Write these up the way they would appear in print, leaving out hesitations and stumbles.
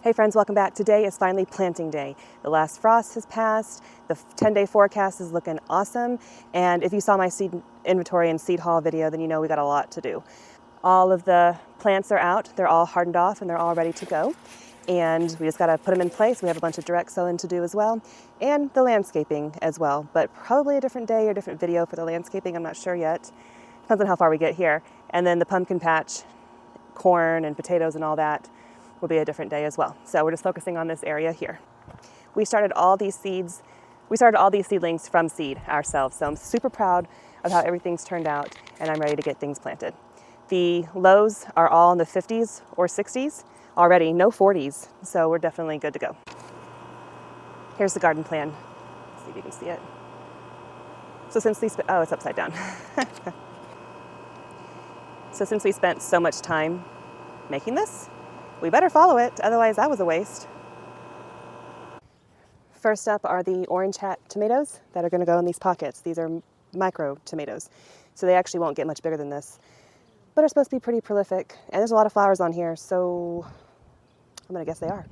Hey friends, welcome back. Today is finally planting day. The last frost has passed, the 10-day forecast is looking awesome, and if you saw my seed inventory and seed haul video, then you know we got a lot to do. All of the plants are out, they're all hardened off and they're all ready to go, and we just got to put them in place. We have a bunch of direct sowing to do as well, and the landscaping as well, but probably a different day or different video for the landscaping, I'm not sure yet. Depends on how far we get here. And then the pumpkin patch, corn and potatoes and all that will be a different day as well. So we're just focusing on this area here. We started all these seedlings from seed ourselves. So I'm super proud of how everything's turned out, and I'm ready to get things planted. The lows are all in the 50s or 60s already, no 40s. So we're definitely good to go. Here's the garden plan. Let's see if you can see it. So since it's upside down. So since we spent so much time making this, we better follow it, otherwise that was a waste. First up are the orange hat tomatoes that are going to go in these pockets. These are micro tomatoes, so they actually won't get much bigger than this, but are supposed to be pretty prolific. And there's a lot of flowers on here, so I'm going to guess they are.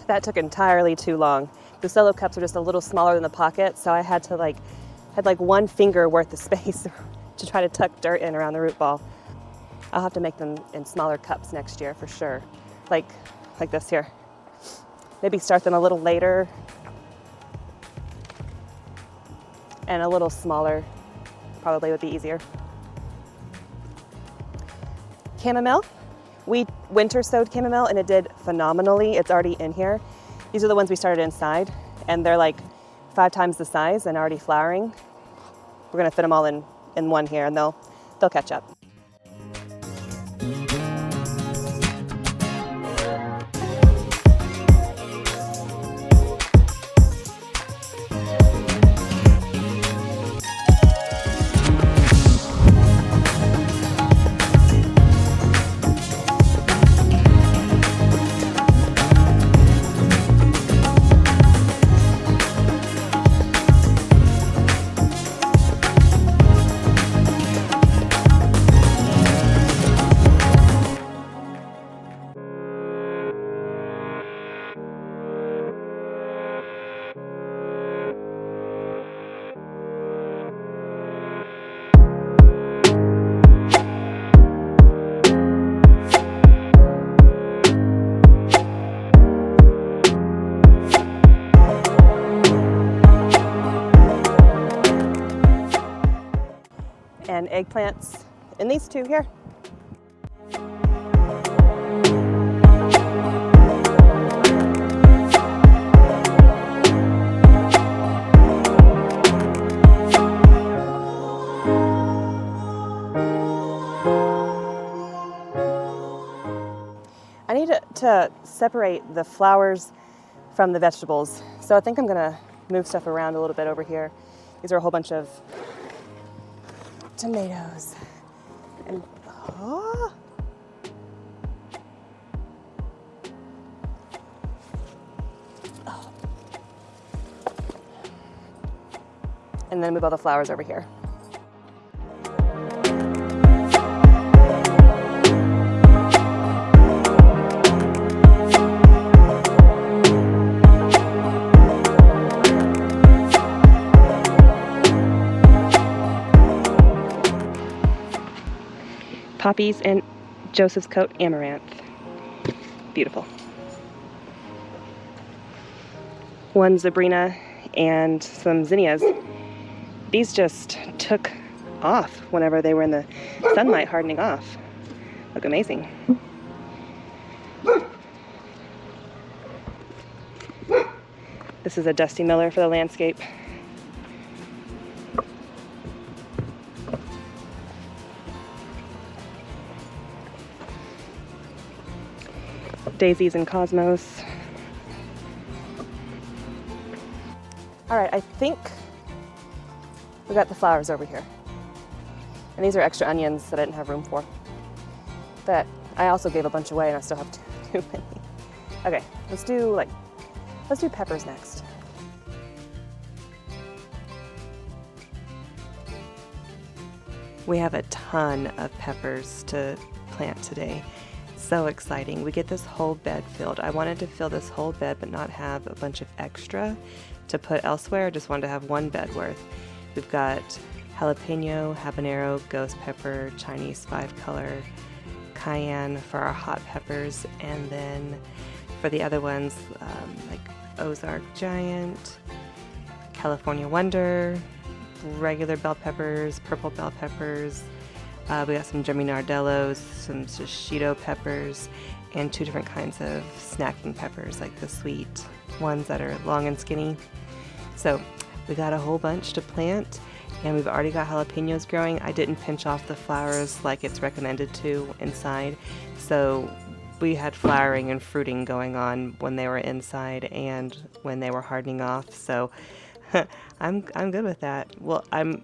That took entirely too long. The solo cups are just a little smaller than the pocket, so I had like one finger worth of space to try to tuck dirt in around the root ball. I'll have to make them in smaller cups next year for sure. Like this here. Maybe start them a little later and a little smaller probably would be easier. Chamomile. We winter sowed chamomile and it did phenomenally. It's already in here. These are the ones we started inside, and they're like 5 times the size and already flowering. We're gonna fit them all in one here, and they'll catch up. And eggplants in these two here. I need to separate the flowers from the vegetables, so I think I'm gonna move stuff around a little bit over here. These are a whole bunch of tomatoes. And and then move all the flowers over here. Poppies and Joseph's coat amaranth. Beautiful. One Zabrina and some zinnias. These just took off whenever they were in the sunlight hardening off. Look amazing. This is a Dusty Miller for the landscape. Daisies and cosmos. All right, I think we got the flowers over here. And these are extra onions that I didn't have room for. But I also gave a bunch away and I still have too many. Okay, let's do peppers next. We have a ton of peppers to plant today. So exciting. We get this whole bed filled. I wanted to fill this whole bed but not have a bunch of extra to put elsewhere. I just wanted to have one bed worth. We've got jalapeno, habanero, ghost pepper, Chinese 5-color, cayenne for our hot peppers, and then for the other ones like Ozark Giant, California Wonder, regular bell peppers, purple bell peppers. We got some German Nardellos, some shishito peppers, and 2 different kinds of snacking peppers, like the sweet ones that are long and skinny. So we got a whole bunch to plant, and we've already got jalapenos growing. I didn't pinch off the flowers like it's recommended to inside, so we had flowering and fruiting going on when they were inside and when they were hardening off. So I'm good with that. Well, I'm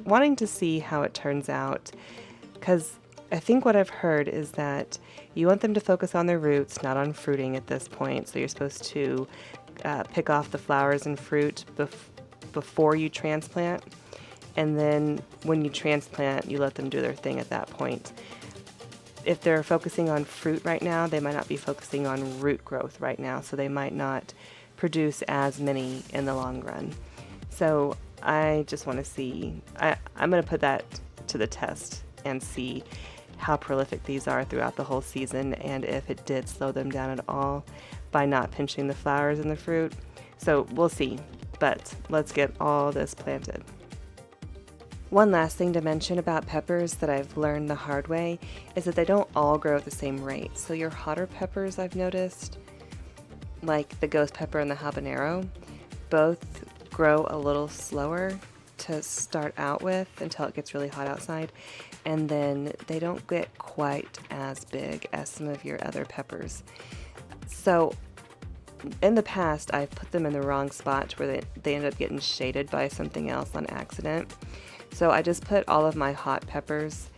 wanting to see how it turns out, because I think what I've heard is that you want them to focus on their roots, not on fruiting at this point. So you're supposed to pick off the flowers and fruit before you transplant, and then when you transplant, you let them do their thing at that point. If they're focusing on fruit right now, they might not be focusing on root growth right now, so they might not produce as many in the long run. So I just want to see, I'm going to put that to the test and see how prolific these are throughout the whole season, and if it did slow them down at all by not pinching the flowers and the fruit. So we'll see, but let's get all this planted. One last thing to mention about peppers that I've learned the hard way is that they don't all grow at the same rate. So your hotter peppers, I've noticed, like the ghost pepper and the habanero, both grow a little slower to start out with until it gets really hot outside, and then they don't get quite as big as some of your other peppers. So in the past, I've put them in the wrong spot where they end up getting shaded by something else on accident. So I just put all of my hot peppers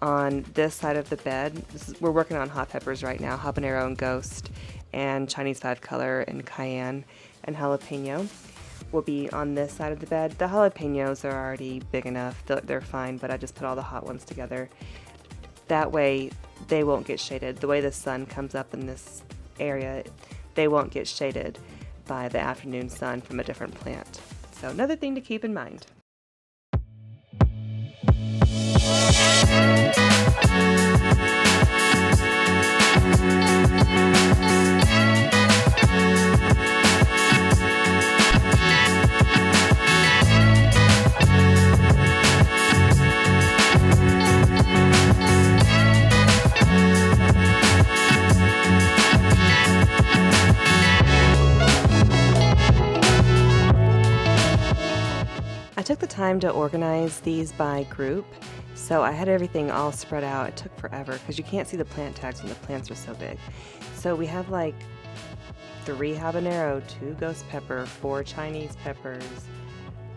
on this side of the bed. We're working on hot peppers right now, habanero and ghost, and Chinese 5-color and cayenne and jalapeno will be on this side of the bed. The jalapenos are already big enough, they're fine, but I just put all the hot ones together. That way they won't get shaded. The way the sun comes up in this area, they won't get shaded by the afternoon sun from a different plant. So another thing to keep in mind. I took the time to organize these by group, so I had everything all spread out. It took forever because you can't see the plant tags when the plants are so big. So we have like 3 habanero, 2 ghost pepper, 4 Chinese peppers,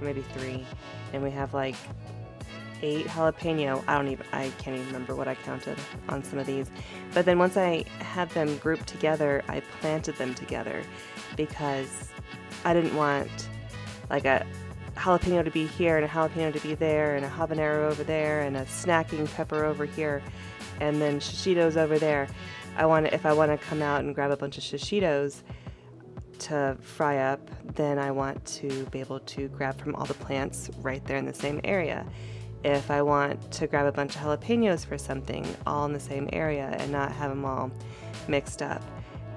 maybe 3, and we have like 8 jalapeno. I can't even remember what I counted on some of these. But then once I had them grouped together, I planted them together because I didn't want like a jalapeno to be here and a jalapeno to be there and a habanero over there and a snacking pepper over here and then shishitos over there. If I want to come out and grab a bunch of shishitos to fry up, then I want to be able to grab from all the plants right there in the same area. If I want to grab a bunch of jalapenos for something, all in the same area and not have them all mixed up,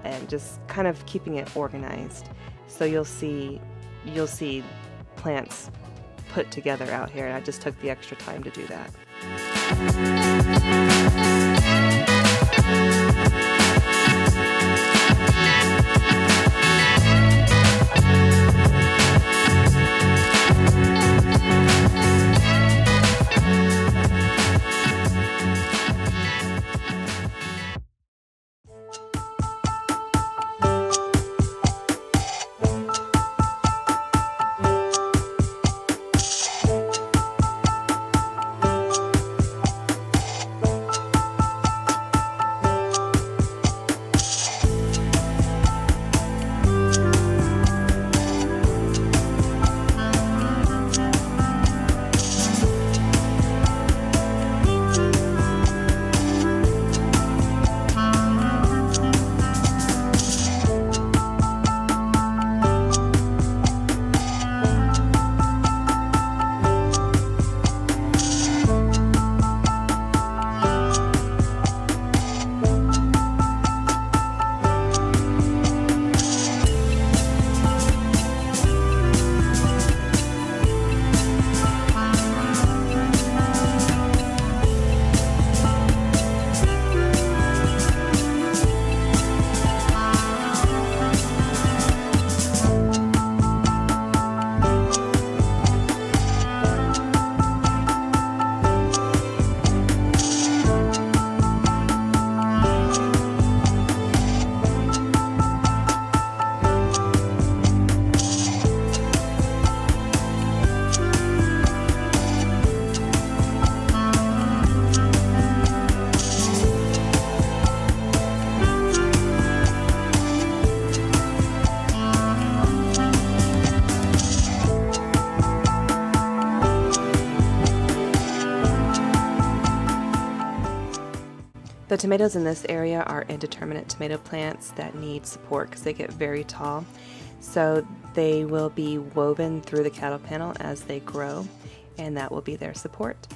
and just kind of keeping it organized. So you'll see plants put together out here, and I just took the extra time to do that. The tomatoes in this area are indeterminate tomato plants that need support because they get very tall. So they will be woven through the cattle panel as they grow, and that will be their support.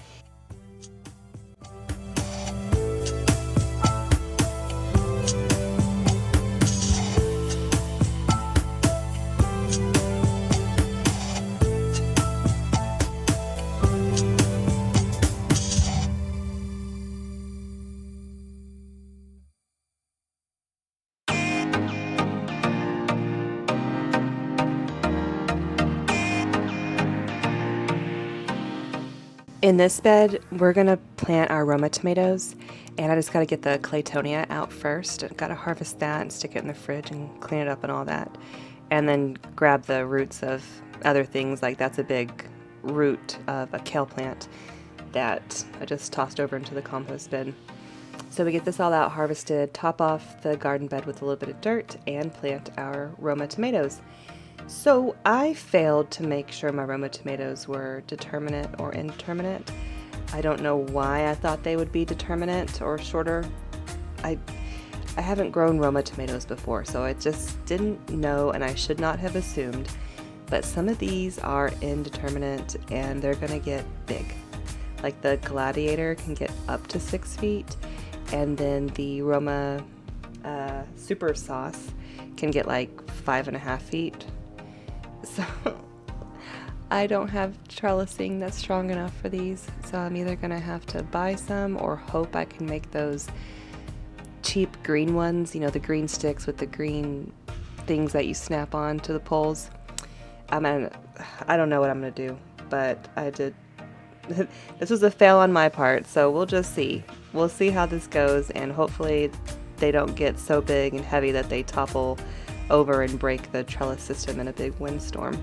In this bed, we're gonna plant our Roma tomatoes, and I just gotta get the Claytonia out first. I've gotta harvest that and stick it in the fridge and clean it up and all that. And then grab the roots of other things, like that's a big root of a kale plant that I just tossed over into the compost bin. So we get this all out, harvested, top off the garden bed with a little bit of dirt, and plant our Roma tomatoes. So I failed to make sure my Roma tomatoes were determinate or indeterminate. I don't know why I thought they would be determinate or shorter. I haven't grown Roma tomatoes before, so I just didn't know, and I should not have assumed. But some of these are indeterminate and they're gonna get big. Like the Gladiator can get up to 6 feet, and then the Roma Super Sauce can get like 5.5 feet. So I don't have trellising that's strong enough for these, so I'm either gonna have to buy some or hope I can make those cheap green ones, you know, the green sticks with the green things that you snap on to the poles. I don't know what I'm gonna do, but I did. This was a fail on my part, so we'll just see. We'll see how this goes, and hopefully they don't get so big and heavy that they topple over and break the trellis system in a big windstorm.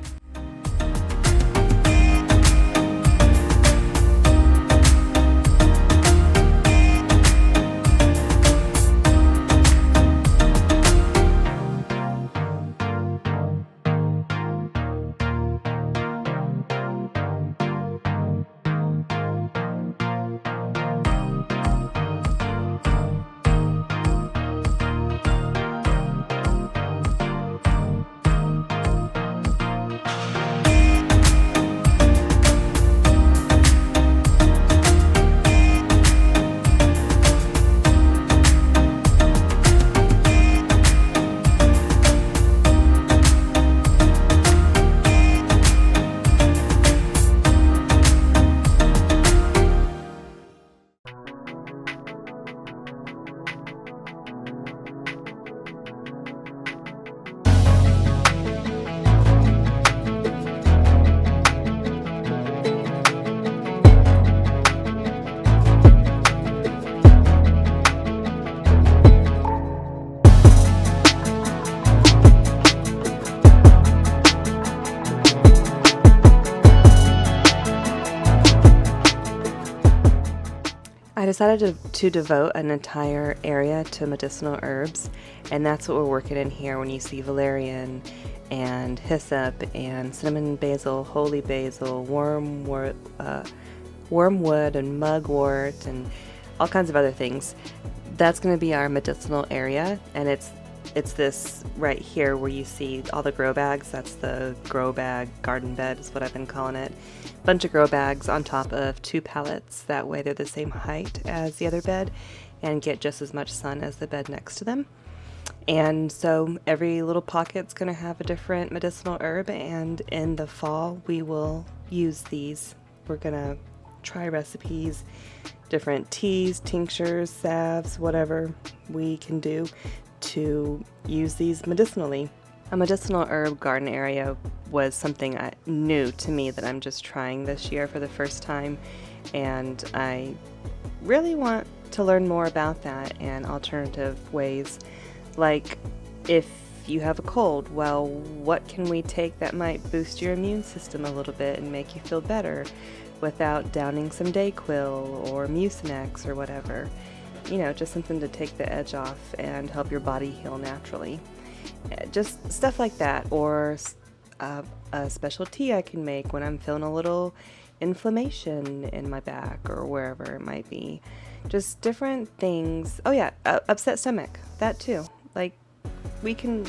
I decided to devote an entire area to medicinal herbs, and that's what we're working in here when you see valerian and hyssop and cinnamon basil, holy basil, wormwood and mugwort and all kinds of other things. That's going to be our medicinal area, and it's this right here where you see all the grow bags. That's the grow bag garden bed is what I've been calling it. Bunch of grow bags on top of 2 pallets. That way they're the same height as the other bed and get just as much sun as the bed next to them. And so every little pocket's going to have a different medicinal herb, and in the fall we will use these. We're going to try recipes, different teas, tinctures, salves, whatever we can do to use these medicinally. A medicinal herb garden area was something new to me that I'm just trying this year for the first time, and I really want to learn more about that and alternative ways. Like, if you have a cold, well, what can we take that might boost your immune system a little bit and make you feel better without downing some Dayquil or Mucinex or whatever? You know, just something to take the edge off and help your body heal naturally. Just stuff like that, or a special tea I can make when I'm feeling a little inflammation in my back or wherever it might be. Just different things. Oh yeah, upset stomach, that too. Like, we can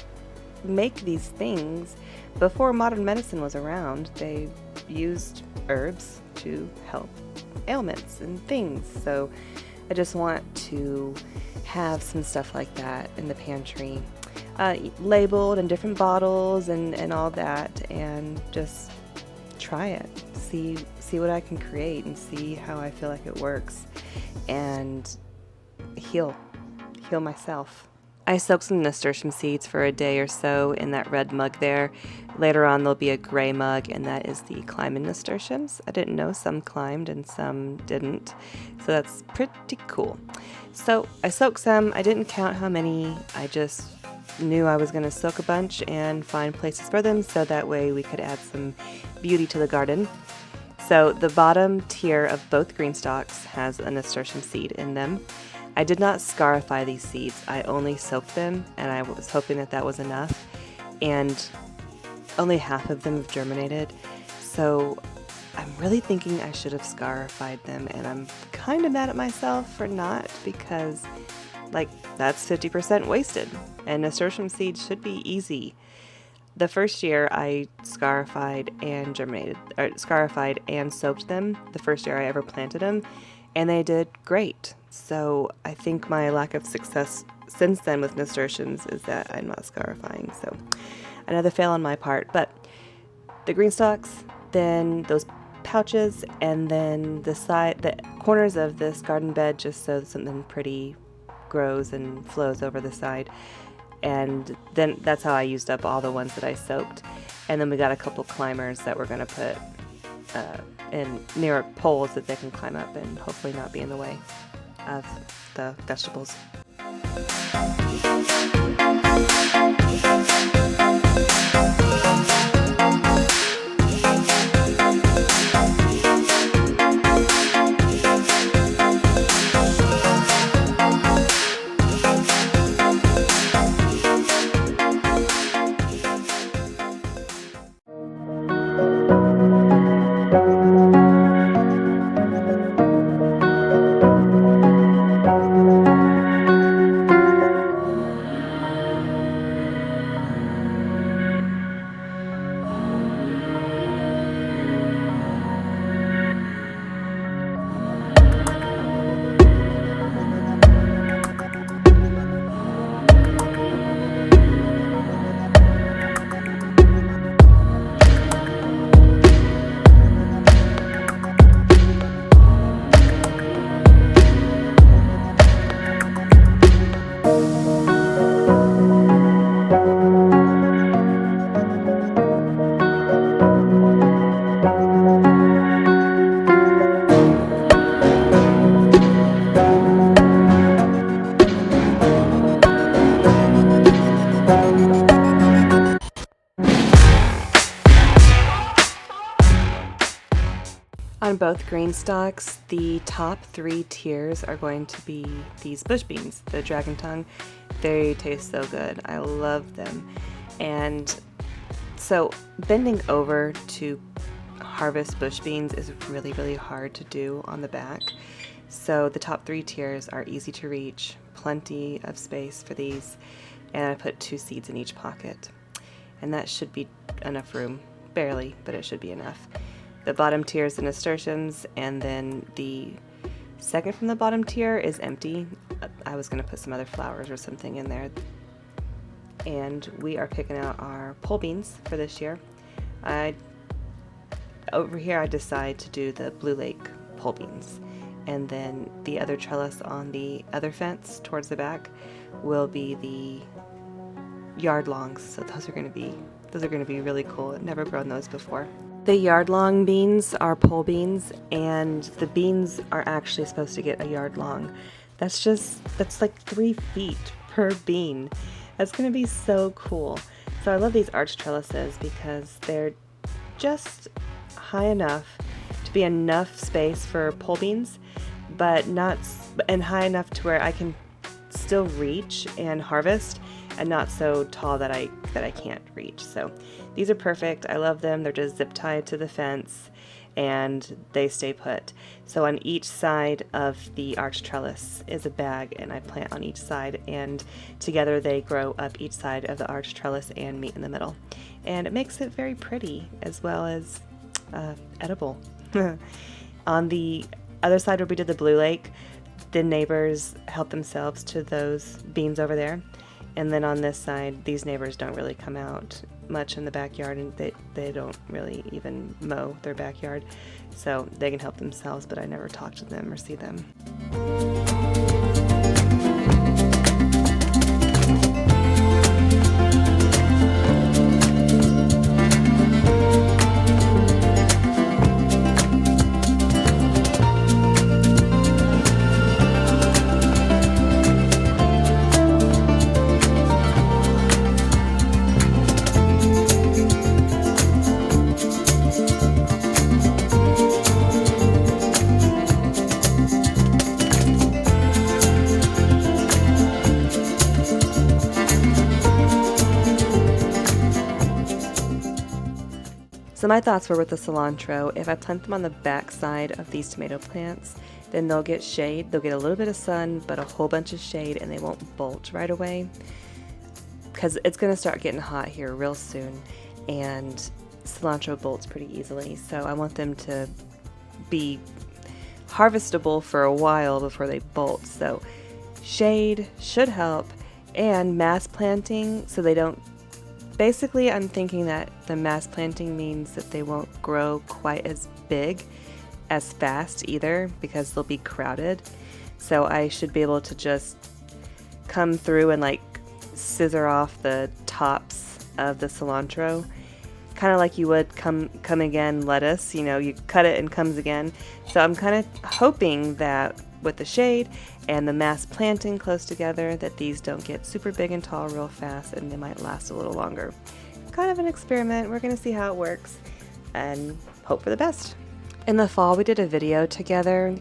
make these things. Before modern medicine was around, they used herbs to help ailments and things. So I just want to have some stuff like that in the pantry, labeled in different bottles and all that, and just try it, see what I can create and see how I feel like it works, and heal myself. I soaked some nasturtium seeds for a day or so in that red mug there. Later on there'll be a gray mug, and that is the climbing nasturtiums. I didn't know some climbed and some didn't, so that's pretty cool. So I soaked some. I didn't count how many. I just knew I was going to soak a bunch and find places for them, so that way we could add some beauty to the garden. So the bottom tier of both green stalks has a nasturtium seed in them. I did not scarify these seeds. I only soaked them, and I was hoping that was enough, and only half of them have germinated. So I'm really thinking I should have scarified them, and I'm kind of mad at myself for not, because like, that's 50% wasted, and nasturtium seeds should be easy. The first year I scarified and soaked them, the first year I ever planted them, and they did great. So I think my lack of success since then with nasturtiums is that I'm not scarifying. So another fail on my part. But the green stalks, then those pouches, and then the corners of this garden bed, just so something pretty grows and flows over the side. And then that's how I used up all the ones that I soaked. And then we got a couple climbers that we're going to put in near poles that they can climb up and hopefully not be in the way of the vegetables. On both green stalks, the top 3 tiers are going to be these bush beans, the dragon tongue. They taste so good. I love them. And so bending over to harvest bush beans is really, really hard to do on the back. So the top 3 tiers are easy to reach, plenty of space for these, and I put 2 seeds in each pocket. And that should be enough room. Barely, but it should be enough. The bottom tier is the nasturtiums, and then the second from the bottom tier is empty. I was going to put some other flowers or something in there. And we are picking out our pole beans for this year. Over here I decide to do the Blue Lake pole beans, and then the other trellis on the other fence towards the back will be the yard longs. So those are going to be really cool. I've never grown those before. The yard long beans are pole beans, and the beans are actually supposed to get a yard long. That's like 3 feet per bean. That's going to be so cool. So I love these arch trellises because they're just high enough to be enough space for pole beans, but not, and high enough to where I can still reach and harvest, and not so tall that I can't reach. So these are perfect. I love them. They're just zip tied to the fence, and they stay put. So on each side of the arch trellis is a bag, and I plant on each side, and together they grow up each side of the arch trellis and meet in the middle. And it makes it very pretty as well as edible. On the other side where we did the blue lake, the neighbors helped themselves to those beans over there. And then on this side, these neighbors don't really come out much in the backyard, and they don't really even mow their backyard. So they can help themselves, but I never talk to them or see them. So my thoughts were with the cilantro, if I plant them on the back side of these tomato plants, then they'll get shade, they'll get a little bit of sun, but a whole bunch of shade, and they won't bolt right away. Because it's going to start getting hot here real soon, and cilantro bolts pretty easily. So I want them to be harvestable for a while before they bolt. So shade should help, and mass planting so they don't. Basically, I'm thinking that the mass planting means that they won't grow quite as big as fast either, because they'll be crowded. So I should be able to just come through and like scissor off the tops of the cilantro, kind of like you would come again lettuce, you know, you cut it and comes again. So I'm kind of hoping that with the shade and the mass planting close together, that these don't get super big and tall real fast, and they might last a little longer. Kind of an experiment. We're going to see how it works and hope for the best. In the fall, we did a video together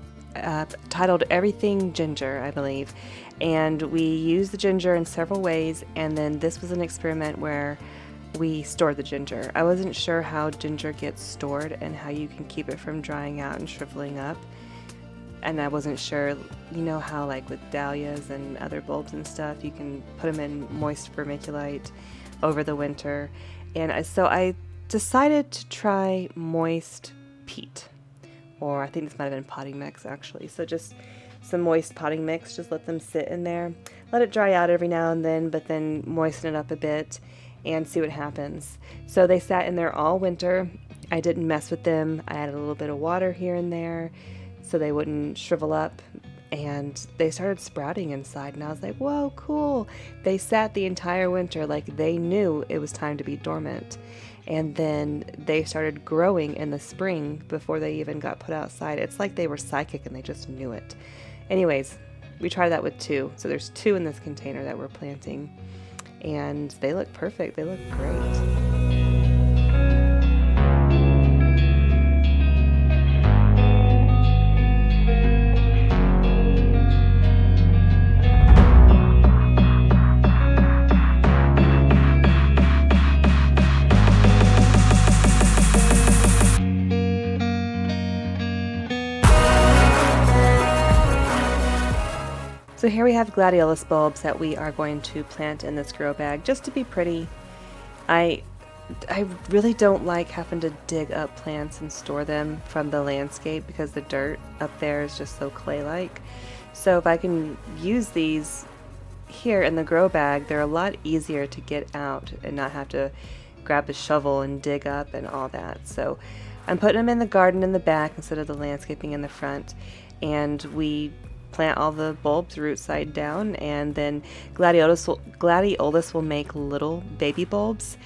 titled Everything Ginger, I believe, and we used the ginger in several ways, and then this was an experiment where we stored the ginger. I wasn't sure how ginger gets stored and how you can keep it from drying out and shriveling up. And I wasn't sure, you know how like with dahlias and other bulbs and stuff, you can put them in moist vermiculite over the winter. And so I decided to try moist peat, or I think this might have been potting mix actually. So just some moist potting mix, just let them sit in there. Let it dry out every now and then, but then moisten it up a bit and see what happens. So they sat in there all winter. I didn't mess with them. I added a little bit of water here and there so they wouldn't shrivel up, and they started sprouting inside, and I was like, whoa, cool. They sat the entire winter like they knew it was time to be dormant, and then they started growing in the spring before they even got put outside. It's like they were psychic and they just knew it. Anyways, we tried that with 2, so there's 2 in this container that we're planting, and they look perfect. They look great. So here we have gladiolus bulbs that we are going to plant in this grow bag just to be pretty. I really don't like having to dig up plants and store them from the landscape because the dirt up there is just so clay-like. So if I can use these here in the grow bag, they're a lot easier to get out and not have to grab a shovel and dig up and all that. So I'm putting them in the garden in the back instead of the landscaping in the front, and we plant all the bulbs root side down, and then gladiolus will make little baby bulbs,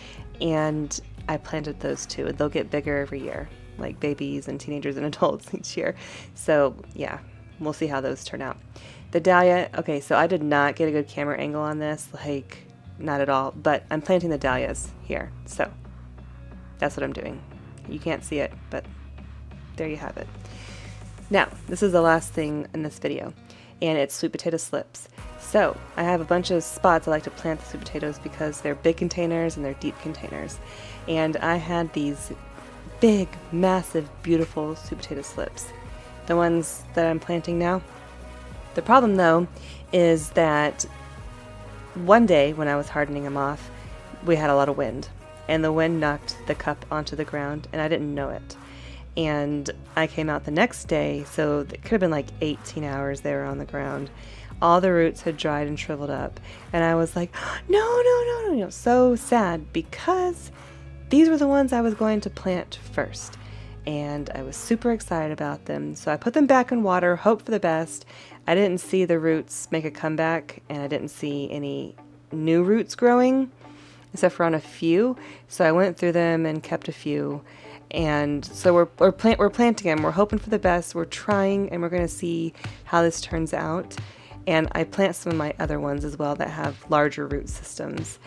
and I planted those too, and they'll get bigger every year, like babies and teenagers and adults each year. So yeah, we'll see how those turn out. The dahlia, okay, so I did not get a good camera angle on this, like not at all, but I'm planting the dahlias here, so that's what I'm doing. You can't see it, but there you have it. Now, this is the last thing in this video, and it's sweet potato slips. So, I have a bunch of spots I like to plant the sweet potatoes because they're big containers and they're deep containers. And I had these big, massive, beautiful sweet potato slips. The ones that I'm planting now. The problem though is that one day when I was hardening them off, we had a lot of wind, and the wind knocked the cup onto the ground, and I didn't know it. And I came out the next day, so it could have been like 18 hours they were on the ground. All the roots had dried and shriveled up, and I was like, no, so sad, because these were the ones I was going to plant first, and I was super excited about them. So I put them back in water, hoped for the best. I didn't see the roots make a comeback, and I didn't see any new roots growing, except for on a few. So I went through them and kept a few. And so we're planting them. We're hoping for the best. We're trying, and we're going to see how this turns out. And I plant some of my other ones as well that have larger root systems.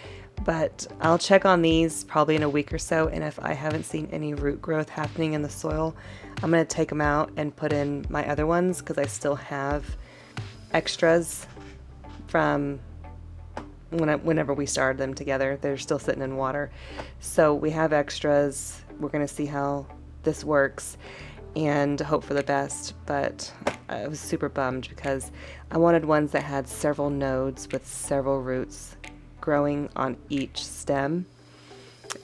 But I'll check on these probably in a week or so, and if I haven't seen any root growth happening in the soil, I'm going to take them out and put in my other ones, because I still have extras from whenever we started them together. They're still sitting in water. So we have extras. We're going to see how this works and hope for the best. But I was super bummed because I wanted ones that had several nodes with several roots growing on each stem,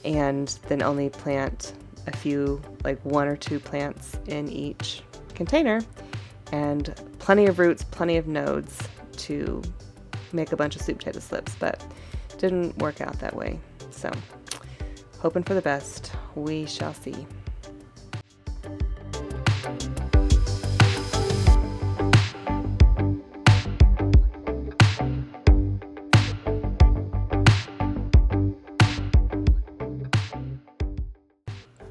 and then only plant a few, like 1 or 2 plants in each container, and plenty of roots, plenty of nodes to make a bunch of sweet potato slips. But didn't work out that way. So hoping for the best. We shall see.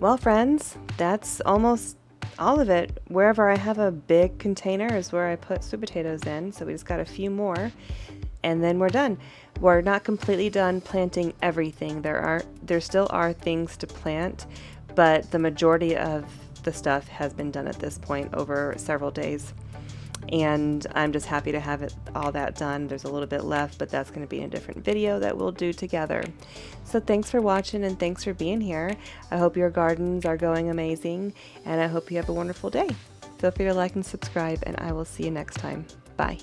Well, friends, that's almost all of it. Wherever I have a big container is where I put sweet potatoes in. So we just got a few more, and then we're done. We're not completely done planting everything. There still are things to plant, but the majority of the stuff has been done at this point over several days. And I'm just happy to have all that done. There's a little bit left, but that's going to be in a different video that we'll do together. So thanks for watching, and thanks for being here. I hope your gardens are going amazing, and I hope you have a wonderful day. Feel free to like and subscribe, and I will see you next time. Bye.